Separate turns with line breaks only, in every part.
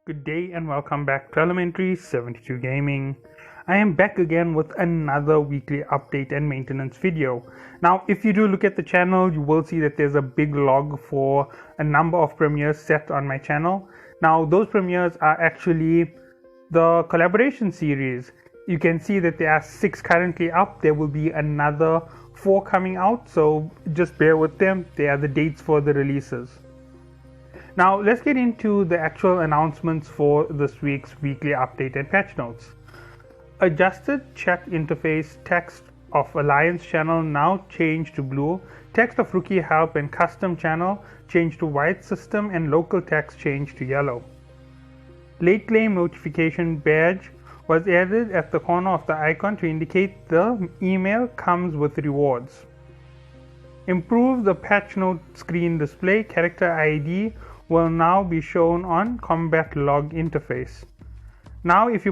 Good day and welcome back to Elementary 72 Gaming. I am back again with another weekly update and maintenance video. Now, if you do look at the channel, you will see that there's a big log for a number of premieres set on my channel. Now, those premieres are actually the collaboration series. You can see that there are 6 currently up. There will be another 4 coming out, so just bear with them. They are the dates for the releases. Now let's get into the actual announcements for this week's weekly update and patch notes. Adjusted chat interface text of Alliance channel now changed to blue, text of rookie help and custom channel changed to white, system and local text changed to yellow. Late claim notification badge was added at the corner of the icon to indicate the email comes with rewards. Improve the patch note screen display, character ID will now be shown on combat log interface. Now if the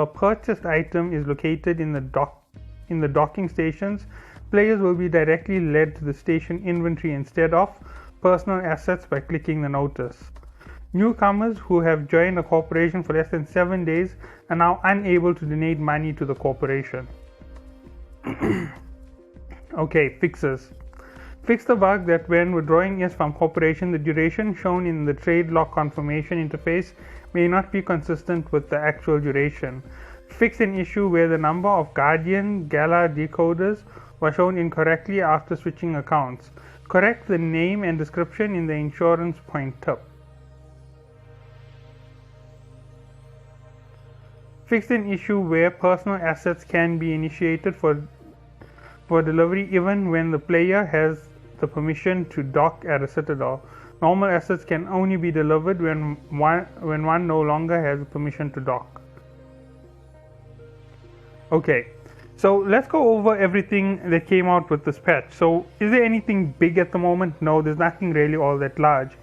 purchased item is located in the docking stations, players will be directly led to the station inventory instead of personal assets by clicking the notice. Newcomers who have joined the corporation for less than 7 days are now unable to donate money to the corporation. Okay, fixes. Fix the bug that when withdrawing is from corporation, the duration shown in the trade lock confirmation interface may not be consistent with the actual duration. Fix an issue where the number of Guardian Gala decoders was shown incorrectly after switching accounts. Correct the name and description in the insurance point tip. Fix an issue where personal assets can be initiated for delivery even when the player has the permission to dock at a citadel. Normal assets can only be delivered when one no longer has permission to dock. Okay, so let's go over everything that came out with this patch. So is there anything big at the moment? No, there's nothing really all that large.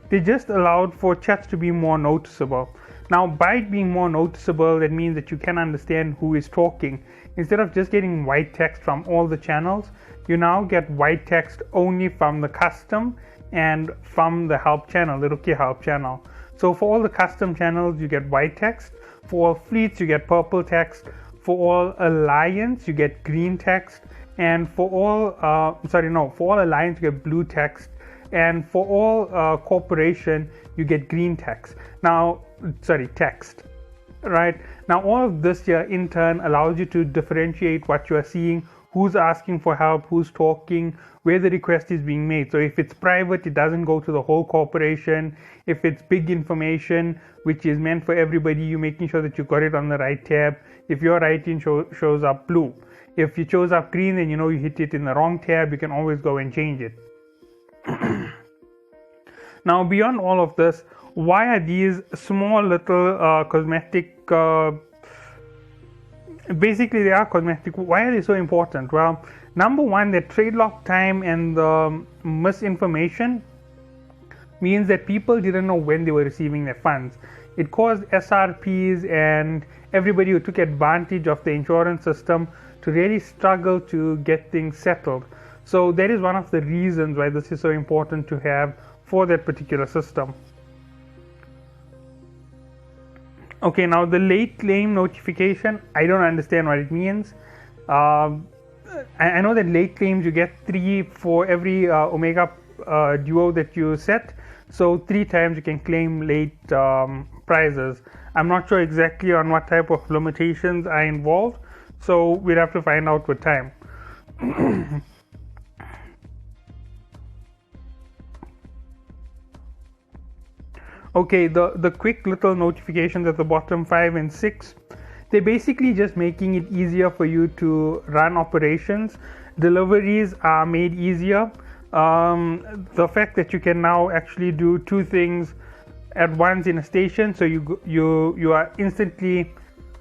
They just allowed for chats to be more noticeable. Now, by it being more noticeable, that means that you can understand who is talking. Instead of just getting white text from all the channels, you now get white text only from the custom and from the help channel, the rookie help channel. So for all the custom channels, you get white text. For all fleets, you get purple text. For all alliance, you get green text. And for all, for all alliance, you get blue text. And for all corporation, you get green text. Text. Right now, all of this here in turn allows you to differentiate what you are seeing, who's asking for help, who's talking, where the request is being made. So if it's private, it doesn't go to the whole corporation. If it's big information, which is meant for everybody, you're making sure that you got it on the right tab. If your writing shows up blue, if it shows up green, then you know you hit it in the wrong tab. You can always go and change it. Now, beyond all of this, why are these small little cosmetic, basically they are cosmetic, why are they so important? Well, number one, the trade lock time and the misinformation means that people didn't know when they were receiving their funds. It caused SRPs and everybody who took advantage of the insurance system to really struggle to get things settled. So that is one of the reasons why this is so important to have for that particular system. Okay, now the late claim notification, I don't understand what it means. I know that late claims you get 3 for every Omega duo that you set. So 3 times you can claim late prizes. I'm not sure exactly on what type of limitations are involved. So we'll have to find out with time. Okay, the quick little notifications at the bottom 5 and 6, they're basically just making it easier for you to run operations. Deliveries are made easier. The fact that you can now actually do 2 things at once in a station, so you are instantly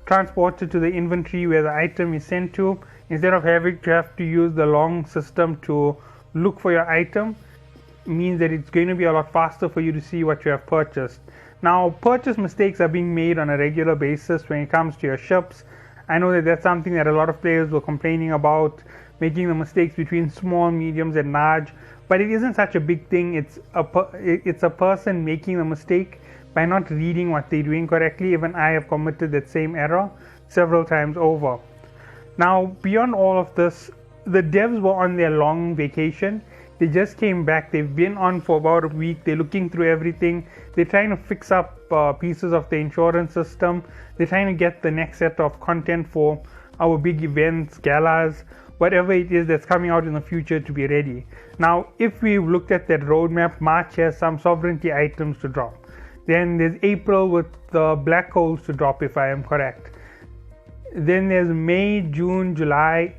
transported to the inventory where the item is sent to, instead of having to use the long system to look for your item. Means that it's going to be a lot faster for you to see what you have purchased. Now, purchase mistakes are being made on a regular basis when it comes to your ships. I know that that's something that a lot of players were complaining about, making the mistakes between small, mediums and large. but it isn't such a big thing. It's a person making a mistake by not reading what they're doing correctly. Even I have committed that same error several times over. Now, beyond all of this, the devs were on their long vacation. They just came back. They've been on for about a week. They're looking through everything. They're trying to fix up pieces of the insurance system. They're trying to get the next set of content for our big events, galas, whatever it is that's coming out in the future to be ready. Now, if we looked at that roadmap, March has some sovereignty items to drop. Then there's April with the black holes to drop, if I am correct. Then there's May, June, July,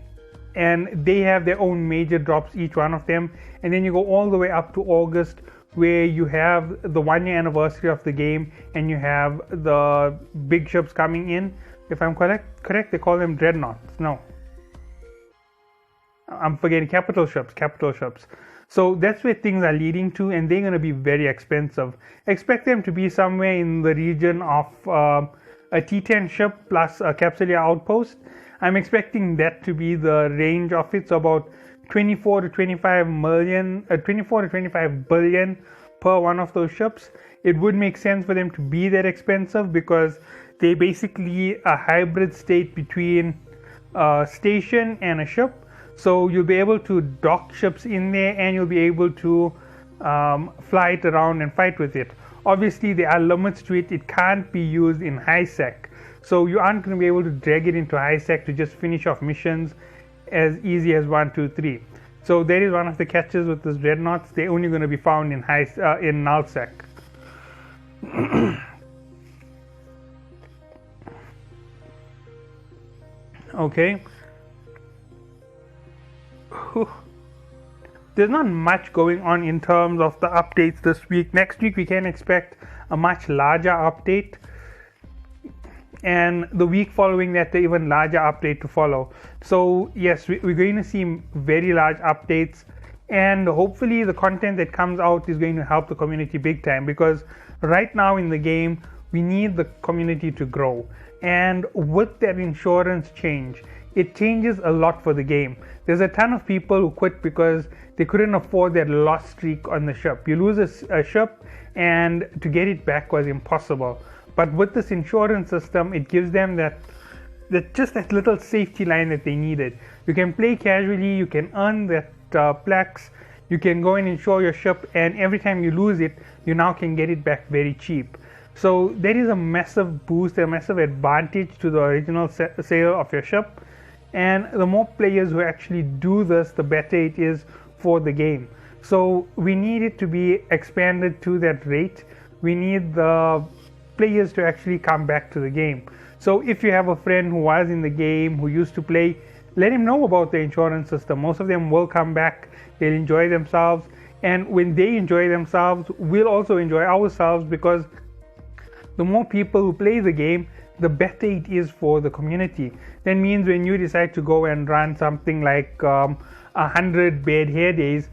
and they have their own major drops, each one of them. And then you go all the way up to August, where you have the 1-year anniversary of the game, and you have the big ships coming in. If I'm correct, they call them dreadnoughts. No, I'm forgetting, capital ships. So that's where things are leading to, and they're going to be very expensive. Expect them to be somewhere in the region of a T10 ship plus a Capsulia outpost. I'm expecting that to be the range of it, so about 24 to 25 billion per one of those ships. It would make sense for them to be that expensive because they're basically a hybrid state between a station and a ship. So you'll be able to dock ships in there, and you'll be able to fly it around and fight with it. Obviously, there are limits to it. It can't be used in high sec. So you aren't going to be able to drag it into high sec to just finish off missions as easy as 1, 2, 3. So that is one of the catches with this dreadnoughts. They're only going to be found in in null sec. Okay. There's not much going on in terms of the updates this week. Next week we can expect a much larger update, and the week following that, the even larger update to follow. So yes, we're going to see very large updates, and hopefully the content that comes out is going to help the community big time, because right now in the game we need the community to grow. And with that insurance change, it changes a lot for the game. There's a ton of people who quit because they couldn't afford that loss streak on the ship. You lose a ship, and to get it back was impossible. But with this insurance system, it gives them that little safety line that they needed. You can play casually, you can earn that plaques, you can go and insure your ship, and every time you lose it, you now can get it back very cheap. So there is a massive boost, a massive advantage to the original sale of your ship. And the more players who actually do this, the better it is for the game. So we need it to be expanded to that rate. We need the players to actually come back to the game. So if you have a friend who was in the game, who used to play, let him know about the insurance system. Most of them will come back, they'll enjoy themselves, and when they enjoy themselves, we'll also enjoy ourselves, because the more people who play the game, the better it is for the community. That means when you decide to go and run something like 100 bad hair days,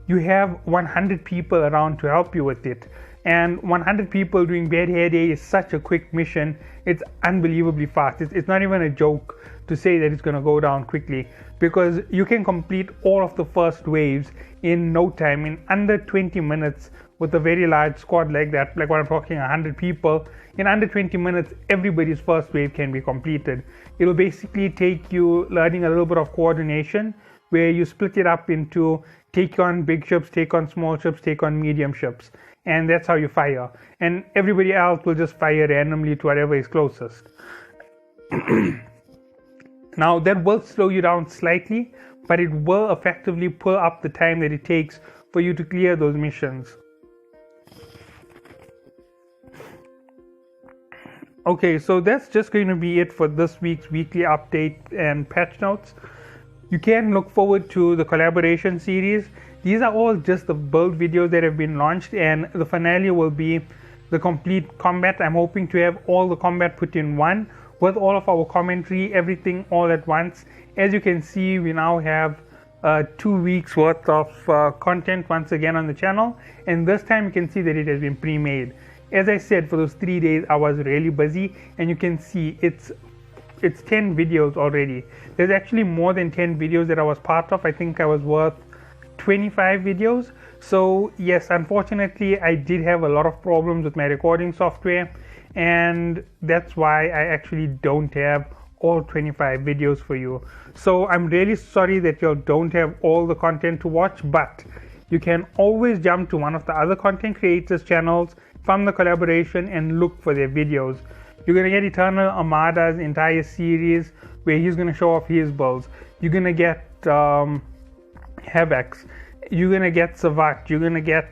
you have 100 people around to help you with it. And 100 people doing bad hair day is such a quick mission. It's unbelievably fast. It's not even a joke to say that it's going to go down quickly, because you can complete all of the first waves in no time, in under 20 minutes. With a very large squad like that, like what I'm talking, 100 people, in under 20 minutes, everybody's first wave can be completed. It'll basically take you learning a little bit of coordination, where you split it up into take on big ships, take on small ships, take on medium ships, and that's how you fire. And everybody else will just fire randomly to whatever is closest. Now that will slow you down slightly, but it will effectively pull up the time that it takes for you to clear those missions. Okay, so that's just going to be it for this week's weekly update and patch notes. You can look forward to the collaboration series. These are all just the build videos that have been launched, and the finale will be the complete combat. I'm hoping to have all the combat put in one, with all of our commentary, everything all at once. As you can see, we now have 2 weeks worth of content once again on the channel, and this time you can see that it has been pre-made. As I said, for those 3 days I was really busy, and you can see it's 10 videos already. There's actually more than 10 videos that I was part of. I think I was worth 25 videos. So yes, unfortunately I did have a lot of problems with my recording software, and that's why I actually don't have all 25 videos for you. So I'm really sorry that you don't have all the content to watch, but you can always jump to one of the other content creators channels from the collaboration and look for their videos. You're going to get Eternal Armada's entire series where he's going to show off his builds. You're going to get Havoc's. You're going to get Savat. You're going to get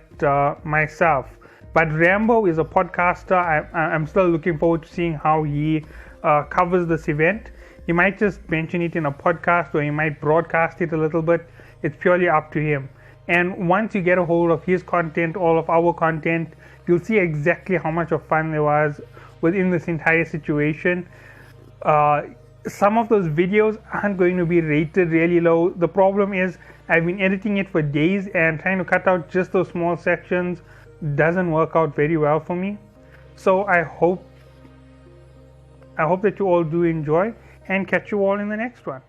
myself. But Rambo is a podcaster. I'm still looking forward to seeing how he covers this event. He might just mention it in a podcast, or he might broadcast it a little bit. It's purely up to him. And once you get a hold of his content, all of our content, you'll see exactly how much of fun there was within this entire situation. Some of those videos aren't going to be rated really low. The problem is I've been editing it for days, and trying to cut out just those small sections doesn't work out very well for me. So I hope that you all do enjoy, and catch you all in the next one.